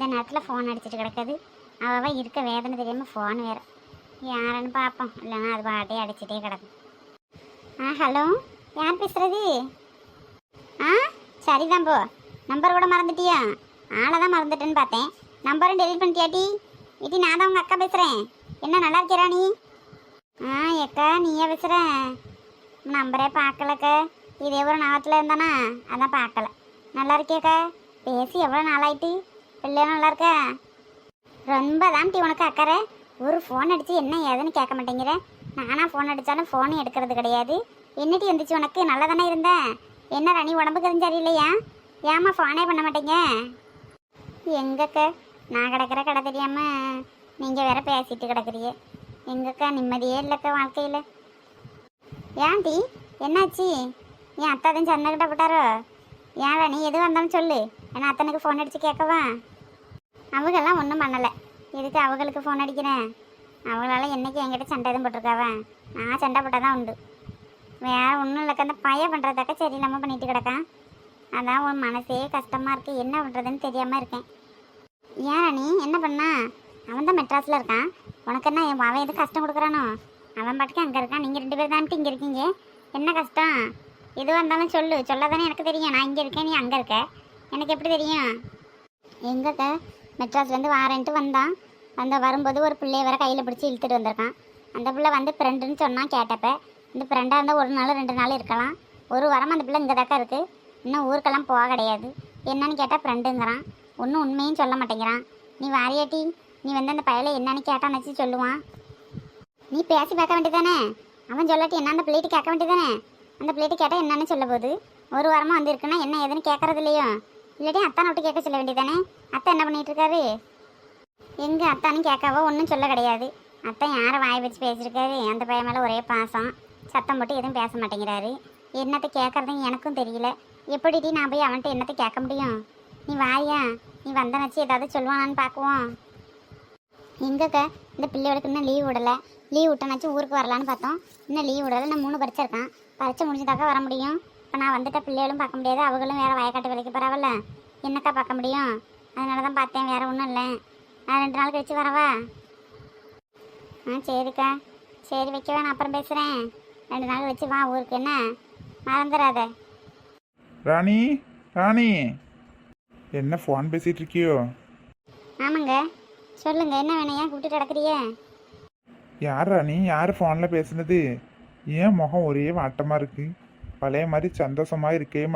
இந்த நேரத்தில் ஃபோன் அடிச்சுட்டு கிடக்குது. அவள் இருக்க வேதனை தெரியாமல் ஃபோன் வேறு யாருன்னு பார்ப்போம், இல்லைன்னா அது பாட்டே அடிச்சுட்டே கிடக்கும். ஹலோ, யார் பேசுகிறது? சரிதான் போ. நம்பர் கூட மறந்துட்டியா? ஆளை தான் மறந்துட்டேன்னு பார்த்தேன். நம்பரும் டெலிட் பண்ணிட்டியாட்டி? இட்டி நான் தான் உங்கள் அக்கா பேசுகிறேன். என்ன நல்லா இருக்கிறா நீ? எக்கா நீயே பேசுகிற? நம்பரே பார்க்கலக்கா. இதே ஒரு நாளத்தில் இருந்தானா அதான் பார்க்கல. நல்லா இருக்கியாக்கா? பேசி எவ்வளோ நாளாயிட்டு? பிள்ளையா நல்லா இருக்கா? ரொம்ப தான்ட்டி உனக்கு அக்கறை. ஒரு ஃபோன் அடித்து என்ன ஏதுன்னு கேட்க மாட்டேங்கிற. நானாக ஃபோன் அடித்தாலும் ஃபோனும் எடுக்கிறது கிடையாது. என்னட்டி வந்துச்சு உனக்கு? நல்லா தானே இருந்தேன். என்ன ராணி உடம்புக்கு எதுவும் சரியில்லையா? ஏம்மா ஃபோனே பண்ண மாட்டேங்க? எங்கக்கா நான் கிடக்கிற கடை தெரியாமல் நீங்கள் வேற பேசிட்டு கிடக்குறீங்க. எங்கக்கா நிம்மதியே இல்லைக்கா வாழ்க்கையில். ஏன்டி என்னாச்சு? என் அத்தை தான் சண்டைக்கிட்ட போட்டாரோ? ஏன் ராணி எது வந்தாலும் சொல்லு. ஏன்னா அத்தனுக்கு ஃபோன் அடித்து கேட்கவா? அவங்கெல்லாம் ஒன்றும் பண்ணலை. எதுக்கு அவங்களுக்கு ஃபோன் அடிக்கிறேன்? அவங்களால என்றைக்கு என்கிட்ட சண்டை எதுவும் போட்டிருக்காவன்? நான் சண்டை போட்டால் தான் உண்டு. வேறு ஒன்றும் இல்லைக்கா. அந்த பையன் பண்ணுறதாக்கா சரி இல்லாமல் பண்ணிட்டு கிடக்கான். அதான் உன் மனசே கஷ்டமாக இருக்குது. என்ன பண்ணுறதுன்னு தெரியாமல் இருக்கேன். ஏன் நீ என்ன பண்ணா? அவன் தான் மெட்ராஸில் இருக்கான். உனக்கு என்ன அவன் எதுவும் கஷ்டம் கொடுக்குறானோ? அவன் பாட்டுக்கு அங்கே இருக்கான். நீங்கள் 2 பேர் தான்ட்டு இங்கே இருக்கீங்க. என்ன கஷ்டம்? எதுவாக இருந்தாலும் சொல்லு. சொல்ல தானே எனக்கு தெரியும். நான் இங்கே இருக்கேன், நீ அங்கே இருக்க. எனக்கு எப்படி தெரியும்? எங்கக்கா மெட்ராஸ்லேருந்து வாரேன்ட்டு வந்தான். வரும்போது ஒரு பிள்ளைய வேற கையில் பிடிச்சி இழுத்துட்டு வந்திருக்கான். அந்த பிள்ளை வந்து ஃப்ரெண்டுன்னு சொன்னால் கேட்டப்ப, இந்த ஃப்ரெண்டாக இருந்தால் 1 நாள் 2 நாள் இருக்கலாம். ஒரு வாரம் அந்த பிள்ளை இங்கே தாக்கா இருக்குது. இன்னும் ஊருக்கெல்லாம் போக கிடையாது. என்னன்னு கேட்டால் ஃப்ரெண்டுங்கிறான். ஒன்றும் உண்மையும் சொல்ல மாட்டேங்கிறான். நீ வாரியாட்டி? நீ வந்து அந்த பையலை என்னன்னு கேட்டான்னு வச்சு சொல்லுவான். நீ பேசி பார்க்க வேண்டியதானே? அவன் சொல்லாட்டி என்ன அந்த பிள்ளைட்டு கேட்க வேண்டியதானே? அந்த பிள்ளைட்டு கேட்டால் என்னன்னு சொல்ல போகுது? ஒரு வாரமாக வந்து இருக்குன்னா என்ன ஏதுன்னு கேட்கறது இல்லையோ? இல்லாட்டி அத்தானை விட்டு கேட்க சொல்ல வேண்டியதானே? அத்தை என்ன பண்ணிகிட்டு இருக்காரு? எங்கே அத்தானு கேட்காவோ ஒன்றும் சொல்ல கிடையாது. அத்தை யாரை வாய் வச்சு பேசியிருக்காரு? அந்த பையன் மேலே ஒரே பாசம். சத்தம் போட்டு எதுவும் பேச மாட்டேங்கிறாரு. என்னத்தை கேட்குறதுன்னு எனக்கும் தெரியல. எப்படிட்டி நான் போய் அவன்கிட்ட என்னத்தை கேட்க முடியும்? நீ வாயா, நீ வந்த வச்சு ஏதாவது சொல்லுவானான்னு பார்க்குவோம். எங்கக்கா இந்த பிள்ளையோடக்கு இன்னும் லீவ் விடலை. லீவ் விட்டனாச்சும் ஊருக்கு வரலான்னு பார்த்தோம். இன்னும் லீவ் விடலை. நான் 3 பரீட்சை இருக்கான். பரீட்சை முடிஞ்சதாக்கா வர முடியும். இப்போ நான் வந்துட்ட பிள்ளைகளும் பார்க்க முடியாது. அவங்களும் வேறு வயக்காட்டு வேலைக்கு பரவாயில்ல. என்னக்கா பார்க்க முடியும்? அதனால தான் பார்த்தேன். வேறு ஒன்றும் இல்லை. நான் 2 நாள் கழிச்சு வரவா? சரிக்கா. சரி வைக்கவா, நான் அப்புறம் பேசுகிறேன். 2 நாள் வச்சு வா ஊருக்கு. என்ன மறந்துடாத. ராணி, ராணி என்ன ஃபோன் பேசிகிட்டு இருக்கியோ? ஆமாங்க சொல்லுங்கள். என்ன வேணும்? ஏன் கூப்பிட்டு கிடக்குறிய? யார் ராணி? யார் ஃபோனில் பேசுனது? ஏன் முகம் ஒரே வாட்டமாக இருக்குது? பழைய மாதிரி சந்தோஷமாக இருக்கவே